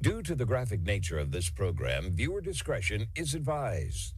Due to the graphic nature of this program, viewer discretion is advised.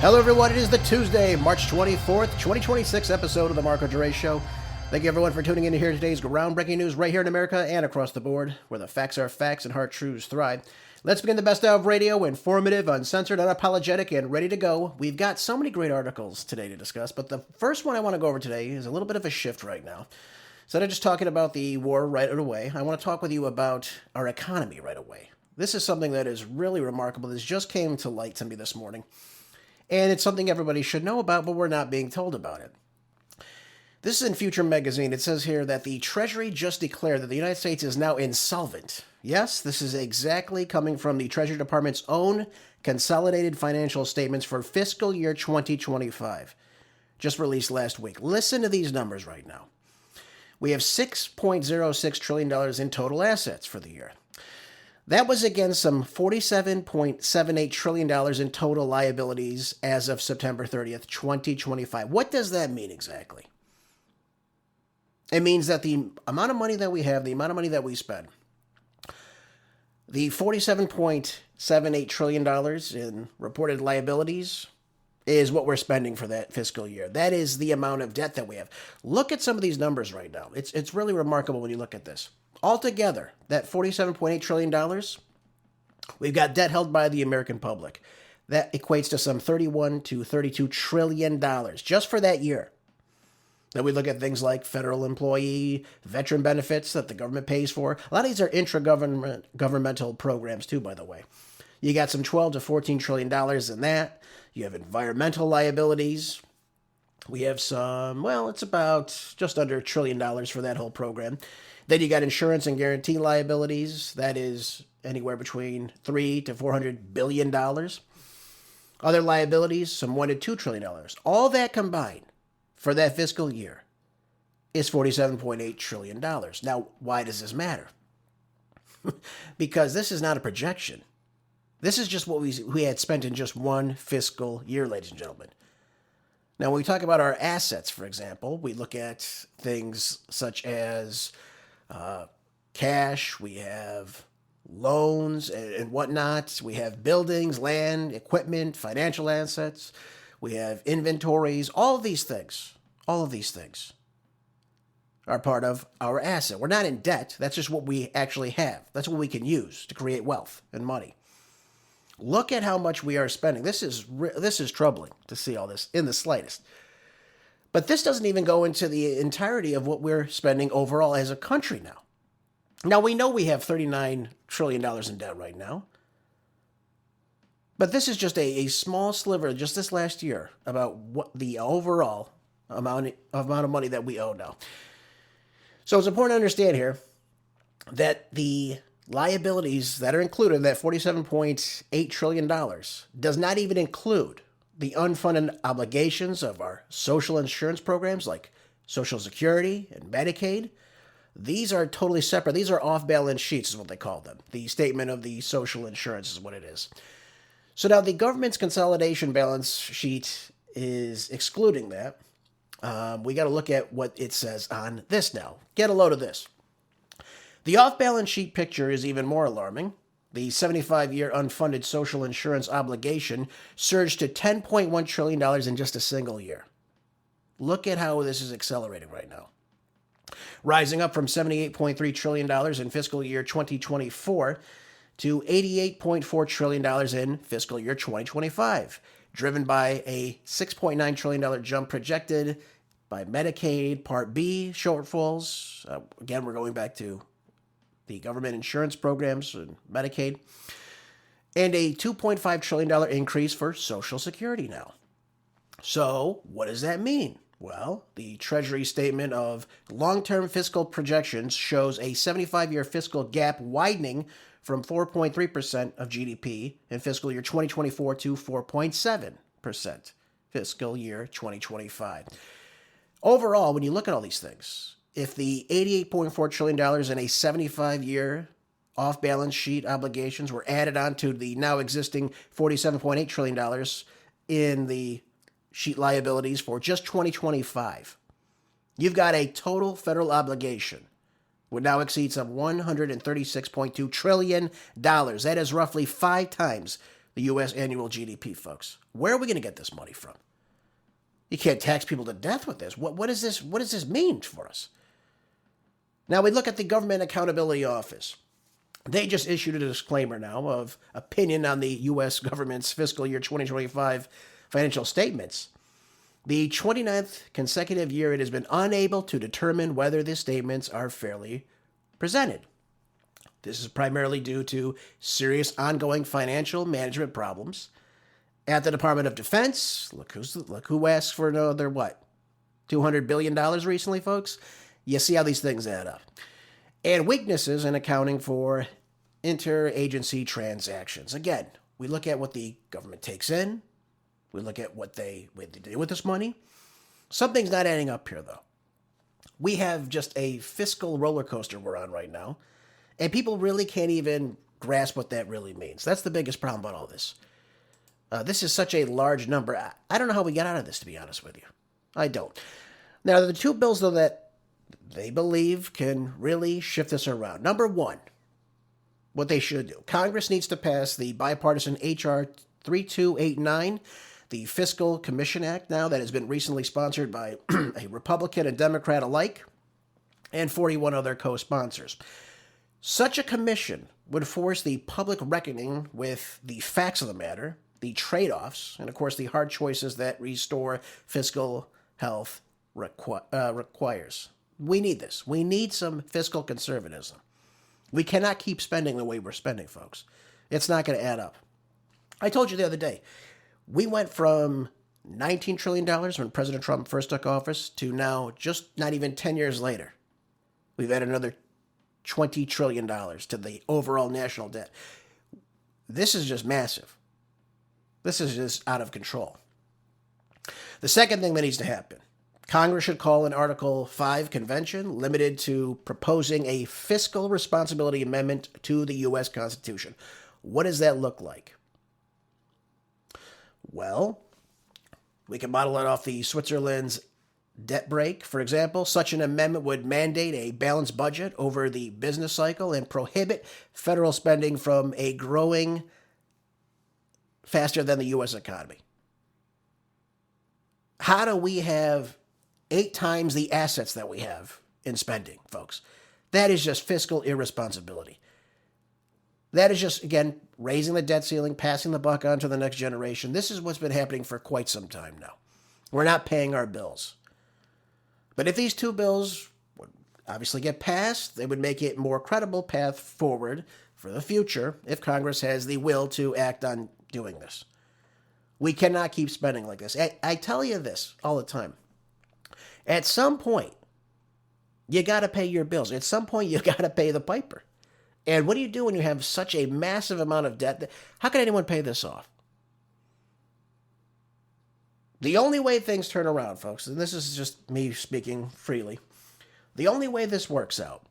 Hello, everyone. It is the Tuesday, March 24th, 2026 episode of the Marco Dre Show. Thank you, everyone, for tuning in to hear today's groundbreaking news right here in America and across the board, where the facts are facts and hard truths thrive. Let's begin the best of radio, informative, uncensored, unapologetic, and ready to go. We've got so many great articles today to discuss, but the first one I want to go over today is a little bit of a shift right now. Instead of just talking about the war right away, I want to talk with you about our economy right away. This is something that is really remarkable. This just came to light to me this morning. And it's something everybody should know about, but we're not being told about it. This is in Future Magazine. It says here that the Treasury just declared that the United States is now insolvent. Yes, this is exactly coming from the Treasury Department's own consolidated financial statements for fiscal year 2025, just released last week. Listen to these numbers right now. We have $6.06 trillion in total assets for the year. That was against some $47.78 trillion in total liabilities as of September 30th, 2025. What does that mean exactly? It means that the amount of money that we have, the amount of money that we spend, the $47.78 trillion in reported liabilities is what we're spending for that fiscal year. That is the amount of debt that we have. Look at some of these numbers right now. It's really remarkable when you look at this. Altogether, that $47.8 trillion, we've got debt held by the American public. That equates to some $31 to $32 trillion just for that year. Then we look at things like federal employee, veteran benefits that the government pays for. A lot of these are intra-governmental programs too, by the way. You got some $12 to $14 trillion in that. You have environmental liabilities. We have some, well, it's about just under $1 trillion for that whole program. Then you got insurance and guarantee liabilities. That is anywhere between $3 to $400 billion. Other liabilities, some $1 to $2 trillion. All that combined for that fiscal year is $47.8 trillion. Now, why does this matter? Because this is not a projection. This is just what we had spent in just one fiscal year, ladies and gentlemen. Now, when we talk about our assets, for example, we look at things such as cash, we have loans and whatnot, we have buildings, land, equipment, financial assets, we have inventories, all of these things are part of our asset. We're not in debt. That's just what we actually have. That's what we can use to create wealth and money. Look at how much we are spending. This is troubling to see all this in the slightest. But this doesn't even go into the entirety of what we're spending overall as a country now. Now, we know we have $39 trillion in debt right now. But this is just a small sliver, just this last year, about what the overall amount of money that we owe now. So it's important to understand here that the liabilities that are included in that $47.8 trillion does not even include the unfunded obligations of our social insurance programs like Social Security and Medicaid. These are totally separate. These are off-balance sheets is what they call them. The statement of the social insurance is what it is. So now the government's consolidation balance sheet is excluding that. We got to look at what it says on this now. Get a load of this. The off-balance sheet picture is even more alarming. The 75-year unfunded social insurance obligation surged to $10.1 trillion in just a single year. Look at how this is accelerating right now. Rising up from $78.3 trillion in fiscal year 2024 to $88.4 trillion in fiscal year 2025, driven by a $6.9 trillion jump projected by Medicaid Part B shortfalls. Again, we're going back to the government insurance programs and Medicaid, and a $2.5 trillion increase for Social Security now. So what does that mean? Well, the Treasury statement of long-term fiscal projections shows a 75-year fiscal gap widening from 4.3% of GDP in fiscal year 2024 to 4.7% fiscal year 2025. Overall, when you look at all these things, if the $88.4 trillion in a 75-year off-balance sheet obligations were added on to the now existing $47.8 trillion in the sheet liabilities for just 2025, you've got a total federal obligation would now exceed some $136.2 trillion. That is roughly 5 times the U.S. annual GDP, folks. Where are we going to get this money from? You can't tax people to death with this. What does this mean for us? Now, we look at the Government Accountability Office. They just issued a disclaimer now of opinion on the U.S. government's fiscal year 2025 financial statements. The 29th consecutive year it has been unable to determine whether the statements are fairly presented. This is primarily due to serious ongoing financial management problems at the Department of Defense. Look who asked for another, $200 billion recently, folks? You see how these things add up. And weaknesses in accounting for interagency transactions. Again, we look at what the government takes in. We look at what they do with this money. Something's not adding up here, though. We have just a fiscal roller coaster we're on right now, and people really can't even grasp what that really means. That's the biggest problem about all this. This is such a large number. I don't know how we get out of this, to be honest with you. I don't. Now, the 2 bills, though, that they believe can really shift this around. Number 1, what they should do. Congress needs to pass the bipartisan H.R. 3289, the Fiscal Commission Act now that has been recently sponsored by a Republican and Democrat alike, and 41 other co-sponsors. Such a commission would force the public reckoning with the facts of the matter, the trade-offs, and of course the hard choices that restore fiscal health requires. We need this. We need some fiscal conservatism. We cannot keep spending the way we're spending, folks. It's not going to add up. I told you the other day, we went from $19 trillion when President Trump first took office to now, just not even 10 years later, we've added another $20 trillion to the overall national debt. This is just massive. This is just out of control. The second thing that needs to happen, Congress should call an Article 5 convention limited to proposing a fiscal responsibility amendment to the U.S. Constitution. What does that look like? Well, we can model it off the Switzerland's debt break, for example. Such an amendment would mandate a balanced budget over the business cycle and prohibit federal spending from a growing faster than the U.S. economy. How do we have 8 times the assets that we have in spending, folks? That is just fiscal irresponsibility. That is just, again, raising the debt ceiling, passing the buck on to the next generation. This is what's been happening for quite some time now. We're not paying our bills. But if these 2 bills would obviously get passed, they would make it a more credible path forward for the future if Congress has the will to act on doing this. We cannot keep spending like this. I tell you this all the time. At some point, you got to pay your bills. At some point, you got to pay the piper. And what do you do when you have such a massive amount of debt? How can anyone pay this off? The only way things turn around, folks, and this is just me speaking freely, the only way this works out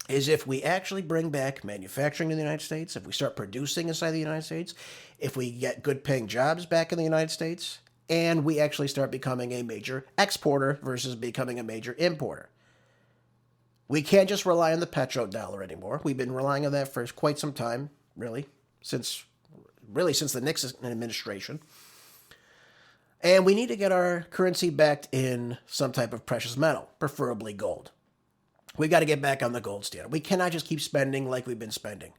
is if we actually bring back manufacturing in the United States, if we start producing inside the United States, if we get good paying jobs back in the United States, and we actually start becoming a major exporter versus becoming a major importer. We can't just rely on the petrodollar anymore. We've been relying on that for quite some time, since the Nixon administration. And we need to get our currency backed in some type of precious metal, preferably gold. We got to get back on the gold standard. We cannot just keep spending like we've been spending.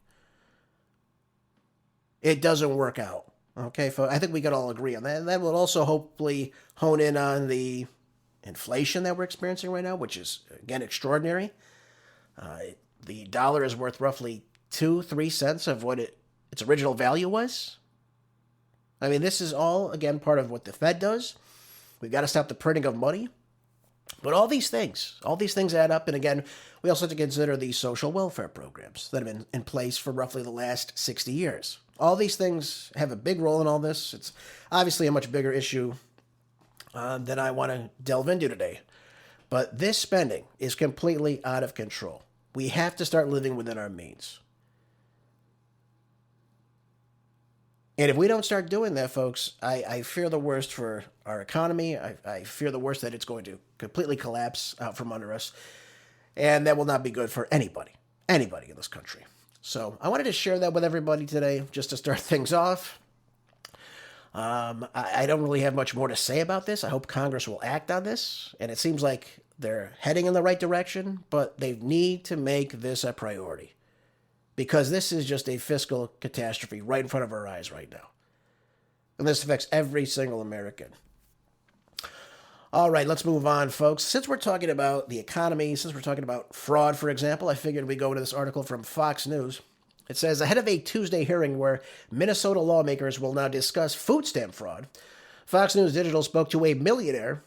It doesn't work out. Okay, folks, I think we can all agree on that. And that will also hopefully hone in on the inflation that we're experiencing right now, which is, again, extraordinary. The dollar is worth roughly 2-3 cents of what its original value was. I mean, this is all, again, part of what the Fed does. We've got to stop the printing of money. But all these things add up. And again, we also have to consider the social welfare programs that have been in place for roughly the last 60 years. All these things have a big role in all this. It's obviously a much bigger issue than I want to delve into today. But this spending is completely out of control. We have to start living within our means. And if we don't start doing that, folks, I fear the worst for our economy. I fear the worst that it's going to completely collapse out from under us. And that will not be good for anybody in this country. So I wanted to share that with everybody today just to start things off. I don't really have much more to say about this. I hope Congress will act on this. And it seems like they're heading in the right direction, but they need to make this a priority. Because this is just a fiscal catastrophe right in front of our eyes right now. And this affects every single American. All right, let's move on, folks. Since we're talking about the economy, since we're talking about fraud, for example, I figured we'd go into this article from Fox News. It says, ahead of a Tuesday hearing where Minnesota lawmakers will now discuss food stamp fraud, Fox News Digital spoke to a millionaire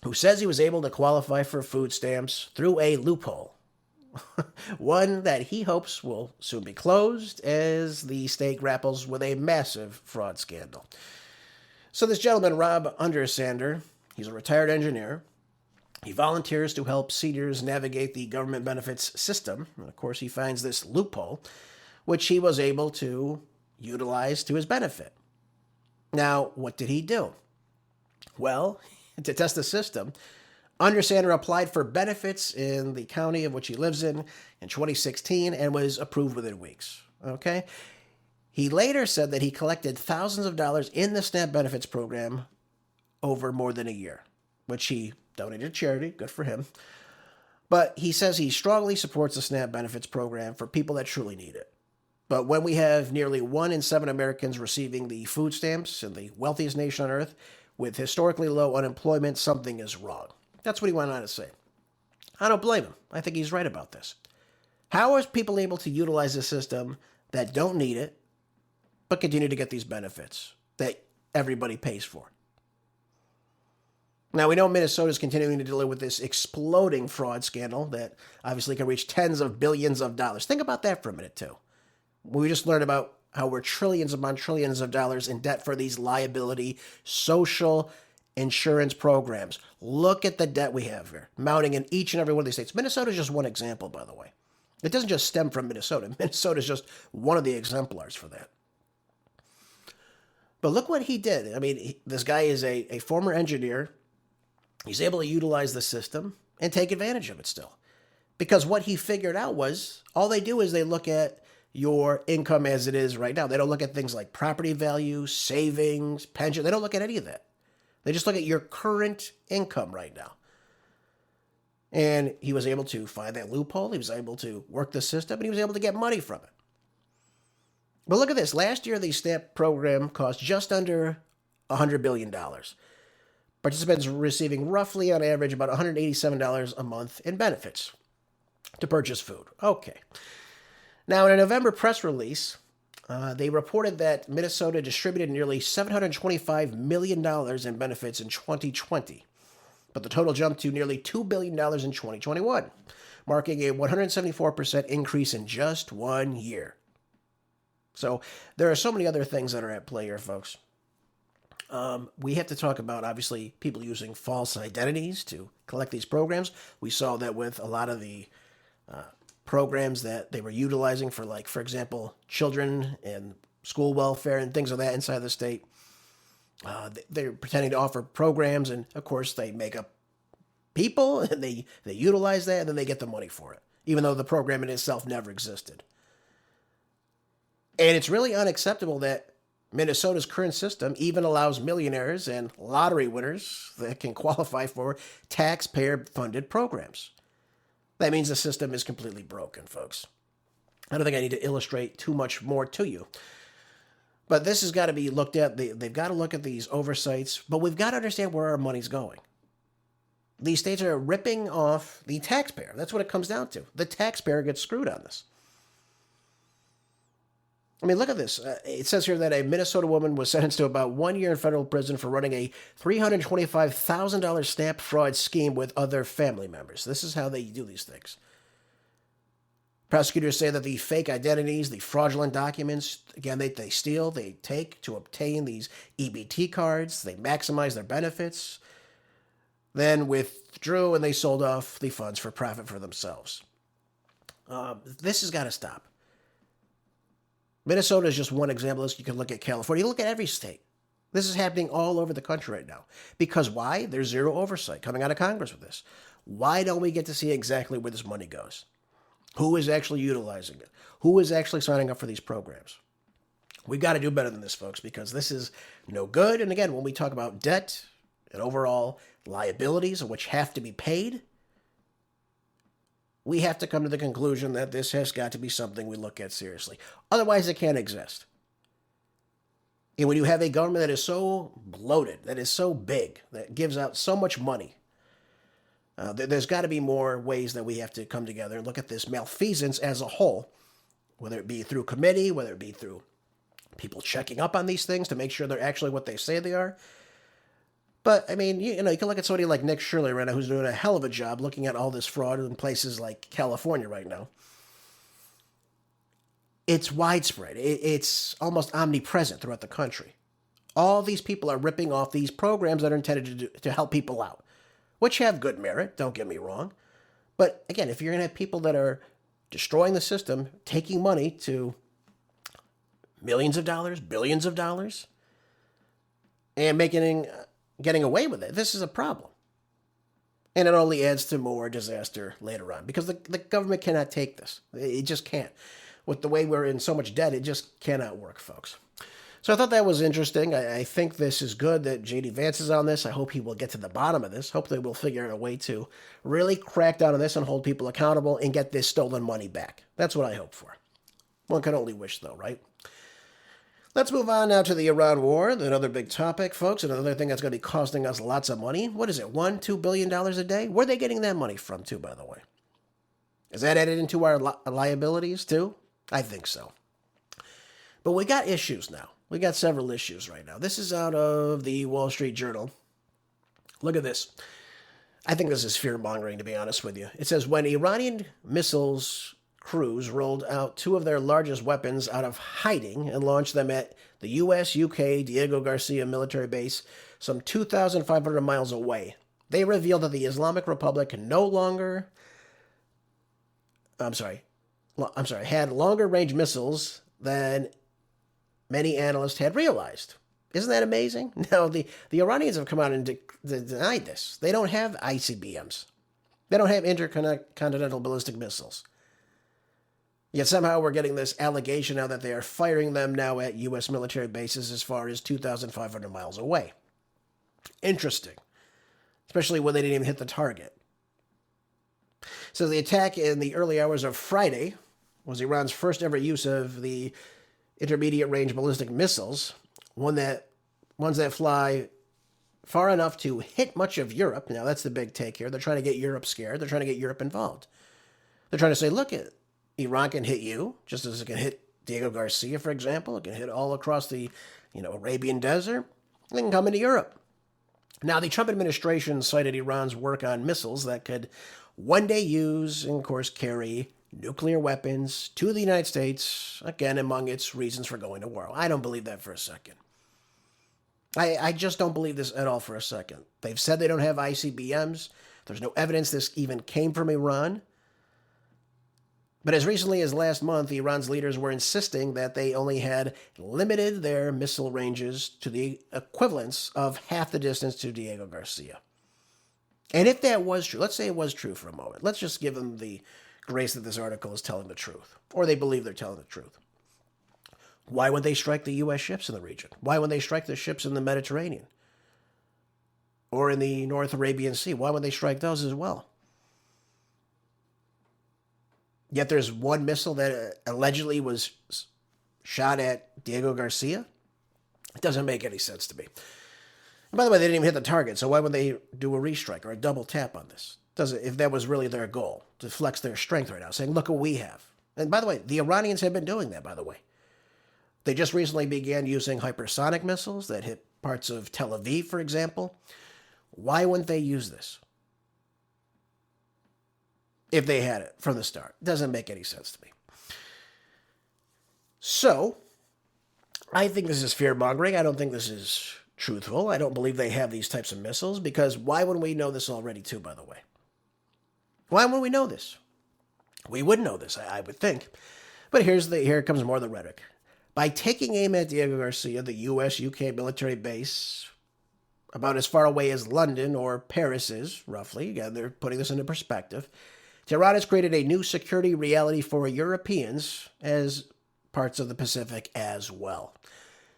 who says he was able to qualify for food stamps through a loophole. One that he hopes will soon be closed as the state grapples with a massive fraud scandal. So this gentleman, Rob Undersander, he's a retired engineer. He volunteers to help seniors navigate the government benefits system. And of course, he finds this loophole, which he was able to utilize to his benefit. Now, what did he do? Well, to test the system, Undersander applied for benefits in the county of which he lives in 2016 and was approved within weeks. Okay? He later said that he collected thousands of dollars in the SNAP benefits program over more than a year, which he donated to charity. Good for him. But he says he strongly supports the SNAP benefits program for people that truly need it. But when we have nearly 1 in 7 Americans receiving the food stamps in the wealthiest nation on earth with historically low unemployment, something is wrong. That's what he went on to say. I don't blame him. I think he's right about this. How are people able to utilize a system that don't need it, but continue to get these benefits that everybody pays for? Now, we know Minnesota is continuing to deal with this exploding fraud scandal that obviously can reach tens of billions of dollars. Think about that for a minute, too. We just learned about how we're trillions upon trillions of dollars in debt for these liability social insurance programs. Look at the debt we have here, mounting in each and every one of these states. Minnesota is just one example, by the way. It doesn't just stem from Minnesota. Minnesota is just one of the exemplars for that. But look what he did. I mean, this guy is a former engineer. He's able to utilize the system and take advantage of it still. Because what he figured out was, all they do is they look at your income as it is right now. They don't look at things like property value, savings, pension. They don't look at any of that. They just look at your current income right now. And he was able to find that loophole. He was able to work the system, and he was able to get money from it. But look at this. Last year, the SNAP program cost just under $100 billion. Participants receiving roughly, on average, about $187 a month in benefits to purchase food. Okay. Now, in a November press release, they reported that Minnesota distributed nearly $725 million in benefits in 2020, but the total jumped to nearly $2 billion in 2021, marking a 174% increase in just 1 year. So there are so many other things that are at play here, folks. We have to talk about, obviously, people using false identities to collect these programs. We saw that with a lot of the programs that they were utilizing for, like, for example, children and school welfare and things of that inside the state. They're pretending to offer programs, and of course they make up people, and they utilize that, and then they get the money for it, even though the program in itself never existed. And it's really unacceptable that Minnesota's current system even allows millionaires and lottery winners that can qualify for taxpayer-funded programs. That means the system is completely broken, folks. I don't think I need to illustrate too much more to you. But this has got to be looked at. They've got to look at these oversights, but we've got to understand where our money's going. These states are ripping off the taxpayer. That's what it comes down to. The taxpayer gets screwed on this. I mean, look at this. It says here that a Minnesota woman was sentenced to about 1 year in federal prison for running a $325,000 stamp fraud scheme with other family members. This is how they do these things. Prosecutors say that the fake identities, the fraudulent documents, again, they steal, they take to obtain these EBT cards, they maximize their benefits, then withdrew and they sold off the funds for profit for themselves. This has got to stop. Minnesota is just one example of this. You can look at California. You look at every state. This is happening all over the country right now. Because why? There's zero oversight coming out of Congress with this. Why don't we get to see exactly where this money goes? Who is actually utilizing it? Who is actually signing up for these programs? We've got to do better than this, folks, because this is no good. And again, when we talk about debt and overall liabilities, which have to be paid, we have to come to the conclusion that this has got to be something we look at seriously. Otherwise, it can't exist. And when you have a government that is so bloated, that is so big, that gives out so much money, there's got to be more ways that we have to come together and look at this malfeasance as a whole, whether it be through committee, whether it be through people checking up on these things to make sure they're actually what they say they are. But, I mean, you can look at somebody like Nick Shirley right now, who's doing a hell of a job looking at all this fraud in places like California right now. It's widespread. It's almost omnipresent throughout the country. All these people are ripping off these programs that are intended to help people out, which have good merit, don't get me wrong. But, again, if you're going to have people that are destroying the system, taking money to millions of dollars, billions of dollars, and getting away with it, this is a problem. And it only adds to more disaster later on because the government cannot take this. It just can't. With the way we're in so much debt, it just cannot work, folks. So I thought that was interesting. I think this is good that J.D. Vance is on this. I hope he will get to the bottom of this. Hopefully we'll figure out a way to really crack down on this and hold people accountable and get this stolen money back. That's what I hope for. One can only wish, though, right? Let's move on now to the Iran war, another big topic, folks. Another thing that's going to be costing us lots of money. What is it, $1-2 billion a day? Where are they getting that money from, too, by the way? Is that added into our liabilities, too? I think so. But we got issues now. We got several issues right now. This is out of the Wall Street Journal. Look at this. I think this is fear-mongering, to be honest with you. It says, when Iranian missiles crews rolled out two of their largest weapons out of hiding and launched them at the U.S.-UK Diego Garcia military base some 2,500 miles away, they revealed that the Islamic Republic had longer-range missiles than many analysts had realized. Isn't that amazing? Now, the Iranians have come out and denied this. They don't have ICBMs. They don't have intercontinental ballistic missiles. Yet somehow we're getting this allegation now that they are firing them now at U.S. military bases as far as 2,500 miles away. Interesting. Especially when they didn't even hit the target. So the attack in the early hours of Friday was Iran's first ever use of the intermediate range ballistic missiles, ones that fly far enough to hit much of Europe. Now that's the big take here. They're trying to get Europe scared. They're trying to get Europe involved. They're trying to say, look, Iran can hit you, just as it can hit Diego Garcia, for example. It can hit all across the Arabian desert. It can come into Europe. Now, the Trump administration cited Iran's work on missiles that could one day use and, of course, carry nuclear weapons to the United States, again, among its reasons for going to war. I don't believe that for a second. I just don't believe this at all for a second. They've said they don't have ICBMs. There's no evidence this even came from Iran. But as recently as last month, Iran's leaders were insisting that they only had limited their missile ranges to the equivalence of half the distance to Diego Garcia. And if that was true, let's say it was true for a moment. Let's just give them the grace that this article is telling the truth, or they believe they're telling the truth. Why would they strike the U.S. ships in the region? Why would they strike the ships in the Mediterranean? Or in the North Arabian Sea? Why would they strike those as well? Yet there's one missile that allegedly was shot at Diego Garcia. It doesn't make any sense to me. And by the way, they didn't even hit the target, so why would they do a restrike or a double tap on this? If that was really their goal, to flex their strength right now, saying, look what we have. And by the way, the Iranians have been doing that, by the way. They just recently began using hypersonic missiles that hit parts of Tel Aviv, for example. Why wouldn't they use this? If they had it from the start. Doesn't make any sense to me. So, I think this is fear-mongering. I don't think this is truthful. I don't believe they have these types of missiles, because why wouldn't we know this already too, by the way? Why wouldn't we know this? We would know this, I would think. But here comes more of the rhetoric. By taking aim at Diego Garcia, the U.S.-UK military base, about as far away as London or Paris is, roughly, again, they're putting this into perspective, Tehran has created a new security reality for Europeans as parts of the Pacific as well.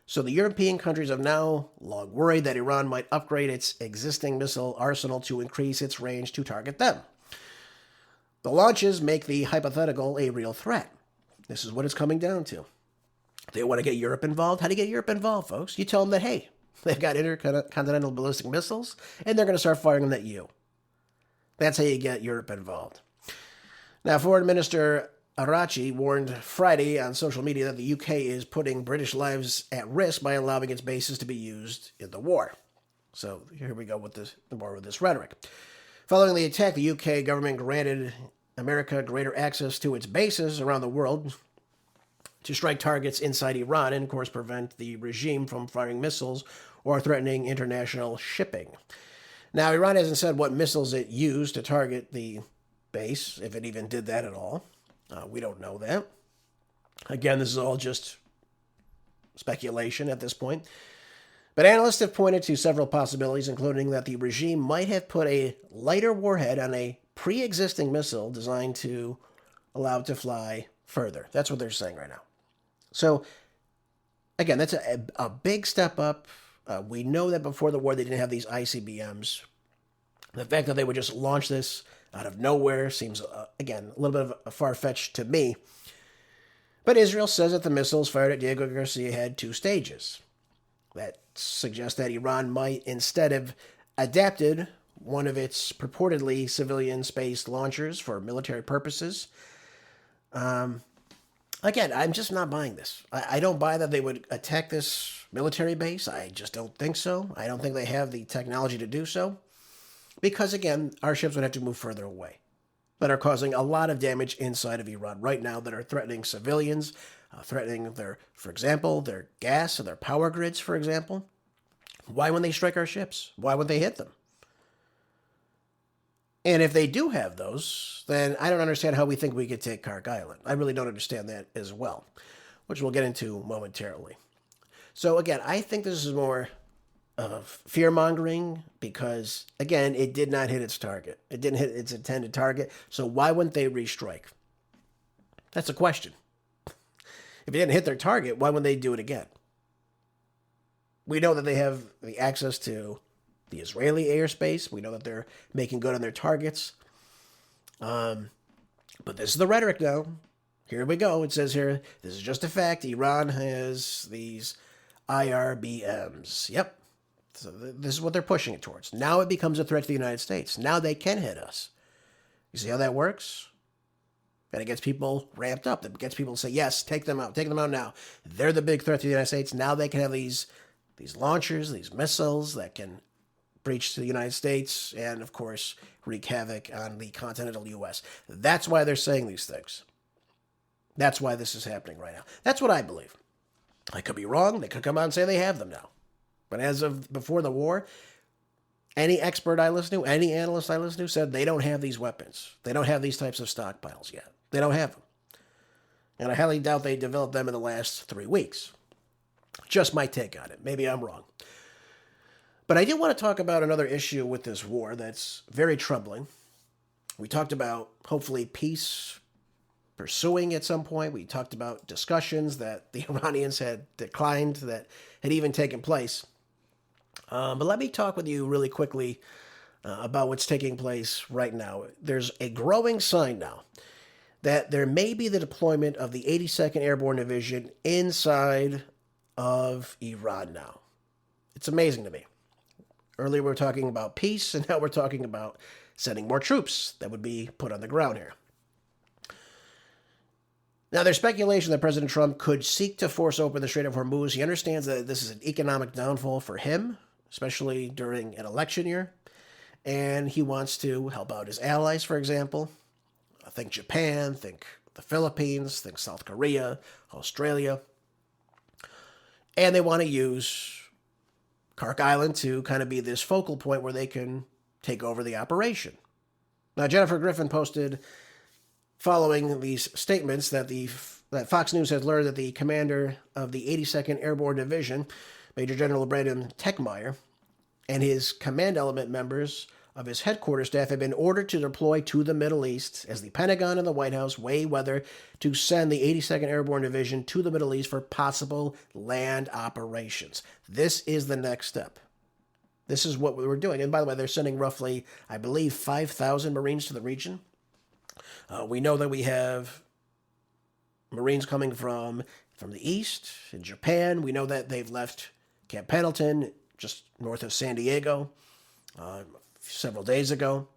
So the European countries have now long worried that Iran might upgrade its existing missile arsenal to increase its range to target them. The launches make the hypothetical a real threat. This is what it's coming down to. They want to get Europe involved. How do you get Europe involved, folks? You tell them that, hey, they've got intercontinental ballistic missiles, and they're going to start firing them at you. That's how you get Europe involved. Now, Foreign Minister Arachi warned Friday on social media that the UK is putting British lives at risk by allowing its bases to be used in the war. So here we go with more of this rhetoric. Following the attack, the UK government granted America greater access to its bases around the world to strike targets inside Iran and, of course, prevent the regime from firing missiles or threatening international shipping. Now, Iran hasn't said what missiles it used to target the base, if it even did that at all. We don't know that. Again, this is all just speculation at this point. But analysts have pointed to several possibilities, including that the regime might have put a lighter warhead on a pre-existing missile designed to allow it to fly further. That's what they're saying right now. So, again, that's a big step up. We know that before the war they didn't have these ICBMs. The fact that they would just launch this out of nowhere seems, again, a little bit of a far-fetched to me. But Israel says that the missiles fired at Diego Garcia had two stages. That suggests that Iran might instead have adapted one of its purportedly civilian space launchers for military purposes. Again, I'm just not buying this. I don't buy that they would attack this military base. I just don't think so. I don't think they have the technology to do so. Because, again, our ships would have to move further away, that are causing a lot of damage inside of Iran right now, that are threatening civilians, threatening for example, their gas and their power grids, for example. Why wouldn't they strike our ships? Why would they hit them? And if they do have those, then I don't understand how we think we could take Kark Island. I really don't understand that as well, which we'll get into momentarily. So, again, I think this is more of fear-mongering because, again, it did not hit its target. It didn't hit its intended target, so why wouldn't they restrike? That's a question. If it didn't hit their target, why wouldn't they do it again? We know that they have the access to the Israeli airspace. We know that they're making good on their targets. But this is the rhetoric now. Here we go. It says here, this is just a fact. Iran has these IRBMs. Yep. So this is what they're pushing it towards. Now it becomes a threat to the United States. Now they can hit us. You see how that works? And it gets people ramped up. It gets people to say, yes, take them out. Take them out now. They're the big threat to the United States. Now they can have these launchers, these missiles that can breach to the United States and, of course, wreak havoc on the continental U.S. That's why they're saying these things. That's why this is happening right now. That's what I believe. I could be wrong. They could come out and say they have them now. But as of before the war, any expert I listened to, any analyst I listened to said they don't have these weapons. They don't have these types of stockpiles yet. They don't have them. And I highly doubt they developed them in the last 3 weeks. Just my take on it. Maybe I'm wrong. But I do want to talk about another issue with this war that's very troubling. We talked about, hopefully, peace pursuing at some point. We talked about discussions that the Iranians had declined that had even taken place. But let me talk with you really quickly about what's taking place right now. There's a growing sign now that there may be the deployment of the 82nd Airborne Division inside of Iran now. It's amazing to me. Earlier we were talking about peace, and now we're talking about sending more troops that would be put on the ground here. Now, there's speculation that President Trump could seek to force open the Strait of Hormuz. He understands that this is an economic downfall for him, especially during an election year. And he wants to help out his allies, for example. Think Japan, think the Philippines, think South Korea, Australia. And they want to use Kark Island to kind of be this focal point where they can take over the operation. Now, Jennifer Griffin posted following these statements that Fox News has learned that the commander of the 82nd Airborne Division, Major General Brandon Techmeyer, and his command element members of his headquarters staff have been ordered to deploy to the Middle East as the Pentagon and the White House weigh whether to send the 82nd Airborne Division to the Middle East for possible land operations. This is the next step. This is what we're doing. And by the way, they're sending roughly, I believe, 5,000 Marines to the region. We know that we have Marines coming from the east, in Japan. We know that they've left Camp Pendleton, just north of San Diego, several days ago.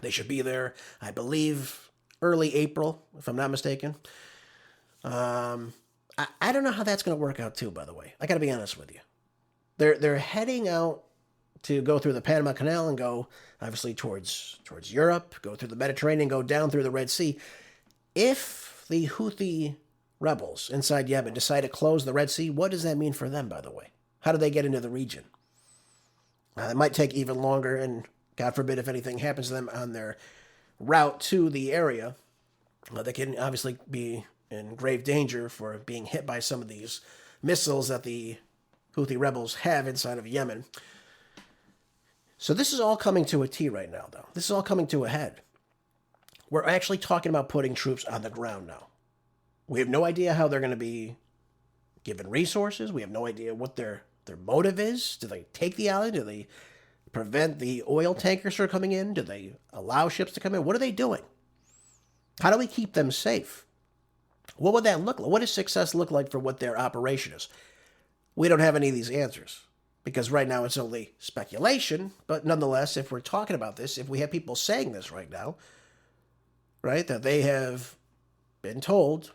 They should be there, I believe, early April, if I'm not mistaken. I don't know how that's going to work out, too, by the way. I got to be honest with you. They're heading out to go through the Panama Canal and go, obviously, towards Europe, go through the Mediterranean, go down through the Red Sea. If the Houthi rebels inside Yemen decide to close the Red Sea, what does that mean for them, by the way? How do they get into the region? It might take even longer, and God forbid if anything happens to them on their route to the area. They can obviously be in grave danger for being hit by some of these missiles that the Houthi rebels have inside of Yemen. So this is all coming to a T right now, though. This is all coming to a head. We're actually talking about putting troops on the ground now. We have no idea how they're going to be given resources. We have no idea what their motive is. Do they take the island? Do they prevent the oil tankers from coming in? Do they allow ships to come in? What are they doing? How do we keep them safe? What would that look like? What does success look like for what their operation is? We don't have any of these answers because right now it's only speculation. But nonetheless, if we're talking about this, if we have people saying this right now, right, that they have been told,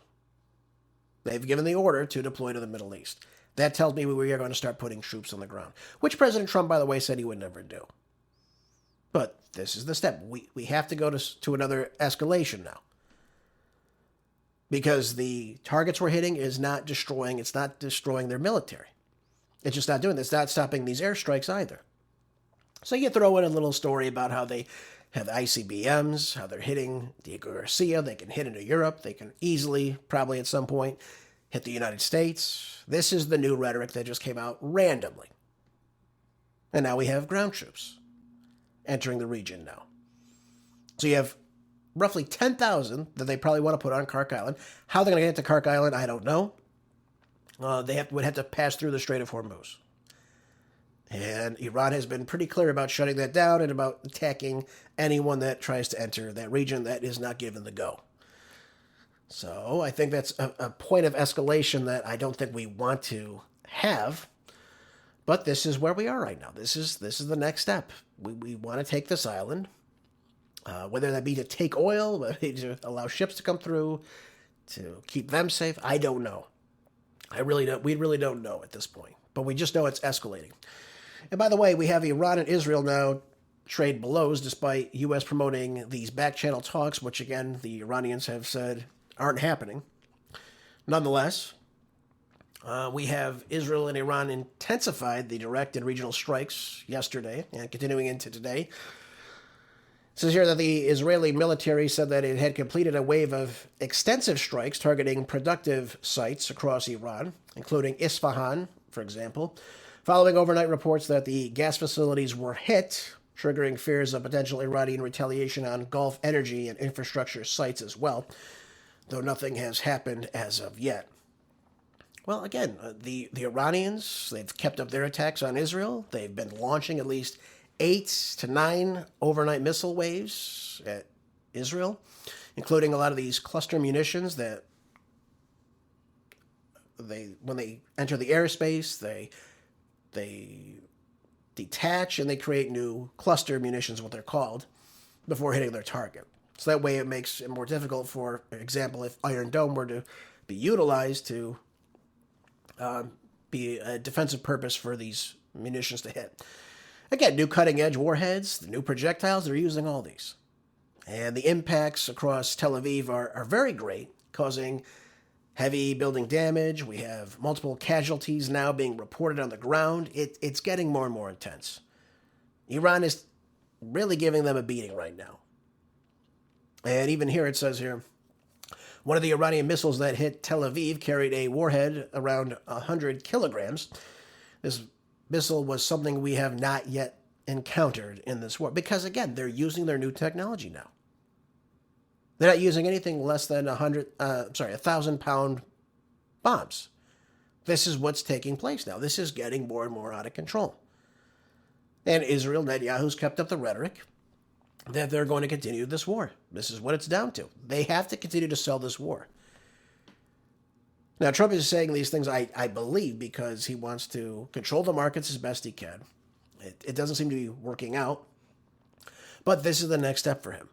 they've given the order to deploy to the Middle East. That tells me we are going to start putting troops on the ground, which President Trump, by the way, said he would never do. But this is the step. We have to go to another escalation now. Because the targets we're hitting it's not destroying their military. It's just not doing this. It's not stopping these airstrikes either. So you throw in a little story about how they have ICBMs, how they're hitting Diego Garcia. They can hit into Europe. They can easily, probably at some point, hit the United States. This is the new rhetoric that just came out randomly. And now we have ground troops entering the region now. So you have roughly 10,000 that they probably want to put on Kark Island. How they're going to get to Kark Island, I don't know. They would have to pass through the Strait of Hormuz. And Iran has been pretty clear about shutting that down and about attacking anyone that tries to enter that region that is not given the go. So I think that's a point of escalation that I don't think we want to have. But this is where we are right now. This is the next step. We want to take this island, whether that be to take oil, whether to allow ships to come through, to keep them safe. I don't know. We really don't know at this point. But we just know it's escalating. And by the way, we have Iran and Israel now trade blows despite U.S. promoting these back-channel talks, which, again, the Iranians have said aren't happening. Nonetheless, we have Israel and Iran intensified the direct and regional strikes yesterday and continuing into today. It says here that the Israeli military said that it had completed a wave of extensive strikes targeting productive sites across Iran, including Isfahan, for example, following overnight reports that the gas facilities were hit, triggering fears of potential Iranian retaliation on Gulf energy and infrastructure sites as well, though nothing has happened as of yet. Well, again, the Iranians, they've kept up their attacks on Israel. They've been launching at least 8 to 9 overnight missile waves at Israel, including a lot of these cluster munitions that when they enter the airspace, they detach and they create new cluster munitions, what they're called, before hitting their target. So that way it makes it more difficult, for example, if Iron Dome were to be utilized to be a defensive purpose for these munitions to hit. Again, new cutting-edge warheads, the new projectiles, they're using all these. And the impacts across Tel Aviv are very great, causing heavy building damage. We have multiple casualties now being reported on the ground. It's getting more and more intense. Iran is really giving them a beating right now. And even here it says here, one of the Iranian missiles that hit Tel Aviv carried a warhead around 100 kilograms. This missile was something we have not yet encountered in this war. Because, again, they're using their new technology now. They're not using anything less than 1,000-pound bombs. This is what's taking place now. This is getting more and more out of control. And Israel, Netanyahu's kept up the rhetoric that they're going to continue this war. This is what it's down to. They have to continue to sell this war. Now, Trump is saying these things, I believe, because he wants to control the markets as best he can. It doesn't seem to be working out. But this is the next step for him.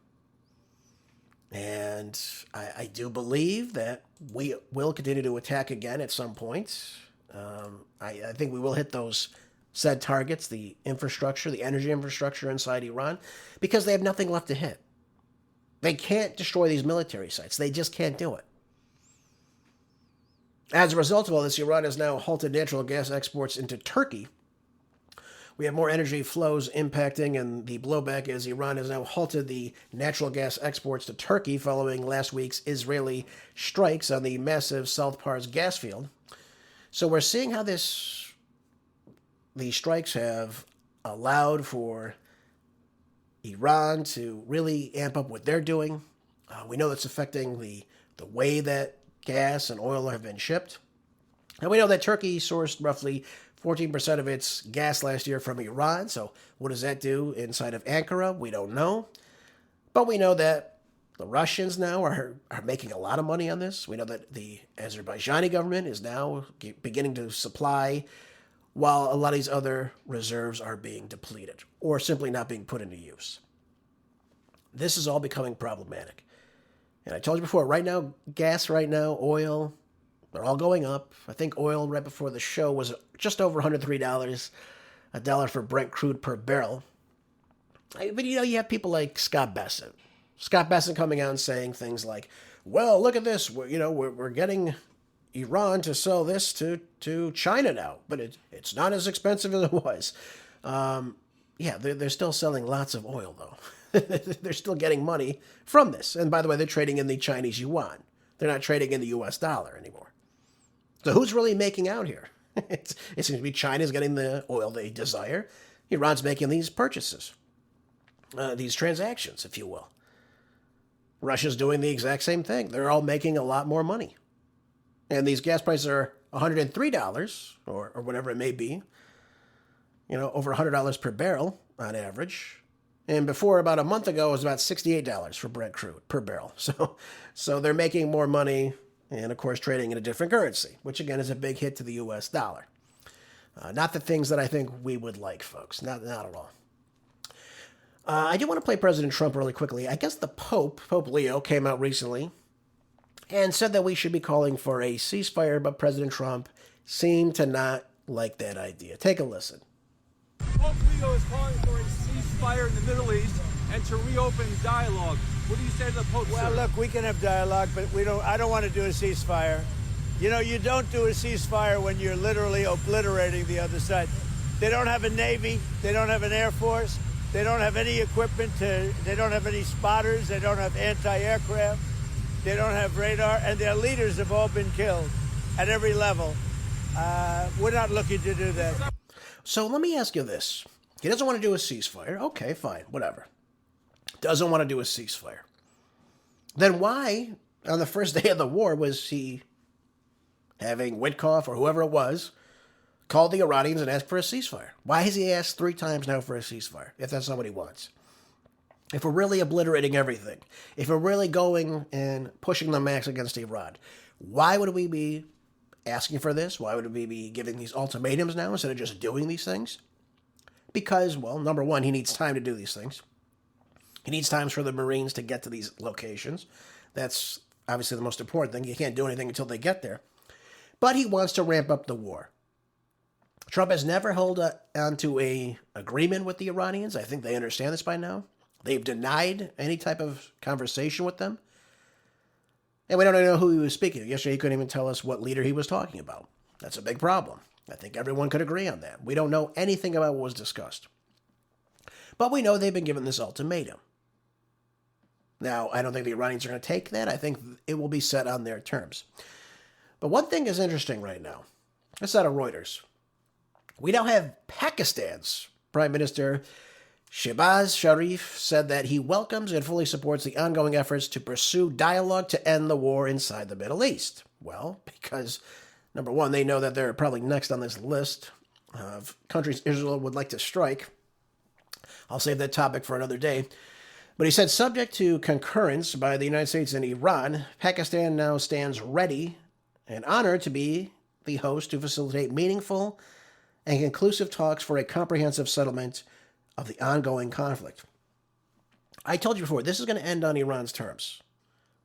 And I do believe that we will continue to attack again at some point. I think we will hit those said targets, the infrastructure, the energy infrastructure inside Iran, because they have nothing left to hit. They can't destroy these military sites. They just can't do it. As a result of all this, Iran has now halted natural gas exports into Turkey. We have more energy flows impacting, and the blowback is Iran has now halted the natural gas exports to Turkey following last week's Israeli strikes on the massive South Pars gas field. So we're seeing how these strikes have allowed for Iran to really amp up what they're doing. We know that's affecting the way that gas and oil have been shipped. And we know that Turkey sourced roughly 14% of its gas last year from Iran. So what does that do inside of Ankara? We don't know. But we know that the Russians now are making a lot of money on this. We know that the Azerbaijani government is now beginning to supply, while a lot of these other reserves are being depleted or simply not being put into use. This is all becoming problematic. And I told you before, right now, gas right now, oil, they're all going up. I think oil right before the show was just over $103, $1 for Brent crude per barrel. But, you have people like Scott Bessent. Scott Bessent coming out and saying things like, well, look at this. We're getting Iran to sell this to China now, but it's not as expensive as it was. They're still selling lots of oil, though. They're still getting money from this. And by the way, they're trading in the Chinese yuan. They're not trading in the U.S. dollar anymore. So who's really making out here? It seems to be China's getting the oil they desire. Iran's making these purchases, these transactions, if you will. Russia's doing the exact same thing. They're all making a lot more money. And these gas prices are $103 or whatever it may be, over $100 per barrel on average. And before, about a month ago, it was about $68 for Brent crude per barrel. So they're making more money and, of course, trading in a different currency, which, again, is a big hit to the U.S. dollar. Not the things that I think we would like, folks. Not at all. I do want to play President Trump really quickly. I guess the Pope Leo, came out recently and said that we should be calling for a ceasefire, but President Trump seemed to not like that idea. Take a listen. Pope Leo is calling for a ceasefire in the Middle East and to reopen dialogue. What do you say to the Pope, Well, sir? look, we can have dialogue, but I don't want to do a ceasefire. You don't do a ceasefire when you're literally obliterating the other side. They don't have a Navy. They don't have an Air Force. They don't have any equipment. They don't have any spotters. They don't have anti-aircraft. They don't have radar. And their leaders have all been killed at every level. We're not looking to do that. So let me ask you this. He doesn't want to do a ceasefire. Okay, fine, whatever. Doesn't want to do a ceasefire. Then why, on the first day of the war, was he having Witkoff or whoever it was call the Iranians and ask for a ceasefire? Why has he asked 3 times now for a ceasefire, if that's not what he wants? If we're really obliterating everything, if we're really going and pushing the max against Iran, why would we be asking for this? Why would we be giving these ultimatums now instead of just doing these things? Because, well, number one, he needs time to do these things. He needs times for the Marines to get to these locations. That's obviously the most important thing. You can't do anything until they get there. But he wants to ramp up the war. Trump has never held on to an agreement with the Iranians. I think they understand this by now. They've denied any type of conversation with them. And we don't even know who he was speaking to. Yesterday, he couldn't even tell us what leader he was talking about. That's a big problem. I think everyone could agree on that. We don't know anything about what was discussed. But we know they've been given this ultimatum. Now, I don't think the Iranians are going to take that. I think it will be set on their terms. But one thing is interesting right now. It's out of Reuters. We now have Pakistan's Prime Minister Shehbaz Sharif said that he welcomes and fully supports the ongoing efforts to pursue dialogue to end the war inside the Middle East. Well, because, number one, they know that they're probably next on this list of countries Israel would like to strike. I'll save that topic for another day. But he said, subject to concurrence by the United States and Iran, Pakistan now stands ready and honored to be the host to facilitate meaningful and conclusive talks for a comprehensive settlement of the ongoing conflict. I told you before, this is going to end on Iran's terms.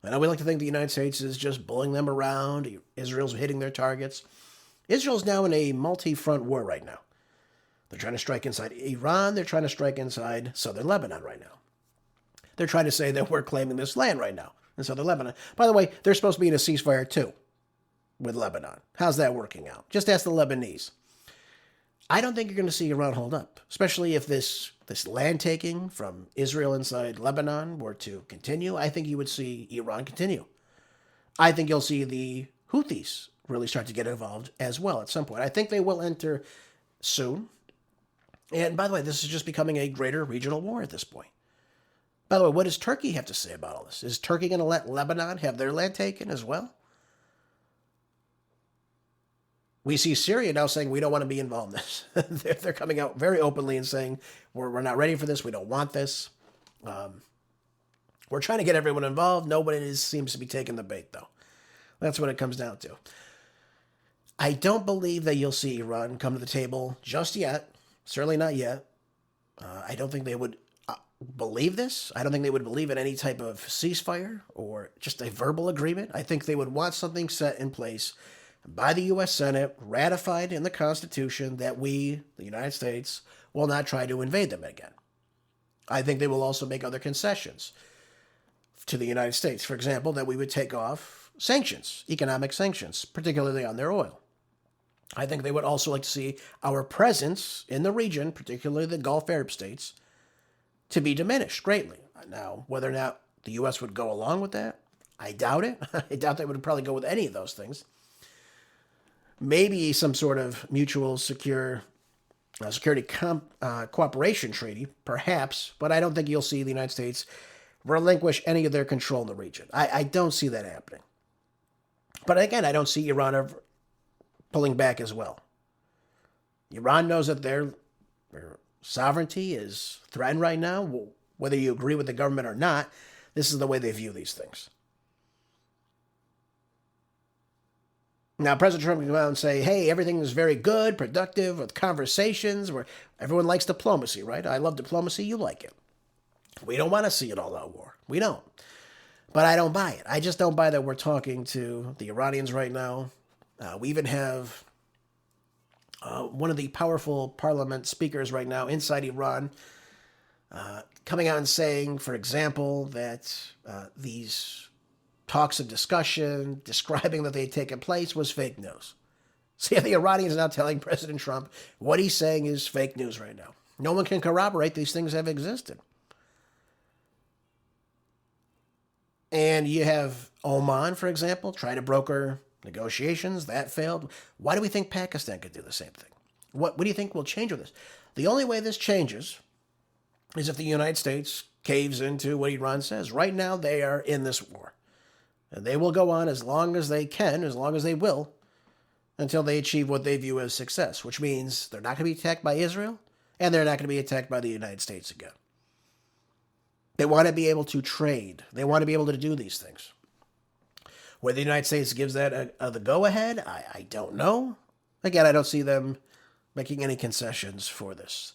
I know we like to think the United States is just bullying them around. Israel's hitting their targets. Israel's now in a multi-front war right now. They're trying to strike inside Iran. They're trying to strike inside southern Lebanon right now. They're trying to say that we're claiming this land right now in southern Lebanon. By the way, they're supposed to be in a ceasefire too with Lebanon. How's that working out? Just ask the Lebanese. I don't think you're going to see Iran hold up, especially if this land taking from Israel inside Lebanon were to continue. I think you would see Iran continue. I think you'll see the Houthis really start to get involved as well at some point. I think they will enter soon. And by the way, this is just becoming a greater regional war at this point. By the way, what does Turkey have to say about all this? Is Turkey going to let Lebanon have their land taken as well? We see Syria now saying we don't want to be involved in this. They're coming out very openly and saying we're not ready for this. We don't want this. We're trying to get everyone involved. Nobody seems to be taking the bait, though. That's what it comes down to. I don't believe that you'll see Iran come to the table just yet. Certainly not yet. I don't think they would believe this. I don't think they would believe in any type of ceasefire or just a verbal agreement. I think they would want something set in place by the U.S. Senate, ratified in the Constitution, that we, the United States, will not try to invade them again. I think they will also make other concessions to the United States. For example, that we would take off sanctions, economic sanctions, particularly on their oil. I think they would also like to see our presence in the region, particularly the Gulf Arab states, to be diminished greatly. Now, whether or not the U.S. would go along with that, I doubt it. I doubt they would probably go with any of those things. Maybe some sort of mutual security cooperation treaty, perhaps, but I don't think you'll see the United States relinquish any of their control in the region. I don't see that happening. But again, I don't see Iran ever pulling back as well. Iran knows that their sovereignty is threatened right now. Whether you agree with the government or not, this is the way they view these things. Now, President Trump can come out and say, hey, everything is very good, productive, with conversations where everyone likes diplomacy, right? I love diplomacy. You like it. We don't want to see an all-out war. We don't. But I don't buy it. I just don't buy that we're talking to the Iranians right now. We even have one of the powerful parliament speakers right now inside Iran coming out and saying, for example, that these talks of discussion describing that they had taken place was fake news. See, the Iranians are now telling President Trump what he's saying is fake news right now. No one can corroborate these things have existed. And you have Oman, for example, trying to broker negotiations. That failed. Why do we think Pakistan could do the same thing? What do you think will change with this? The only way this changes is if the United States caves into what Iran says. Right now, they are in this war. And they will go on as long as they can, as long as they will, until they achieve what they view as success, which means they're not going to be attacked by Israel, and they're not going to be attacked by the United States again. They want to be able to trade. They want to be able to do these things. Whether the United States gives that the go-ahead, I don't know. Again, I don't see them making any concessions for this.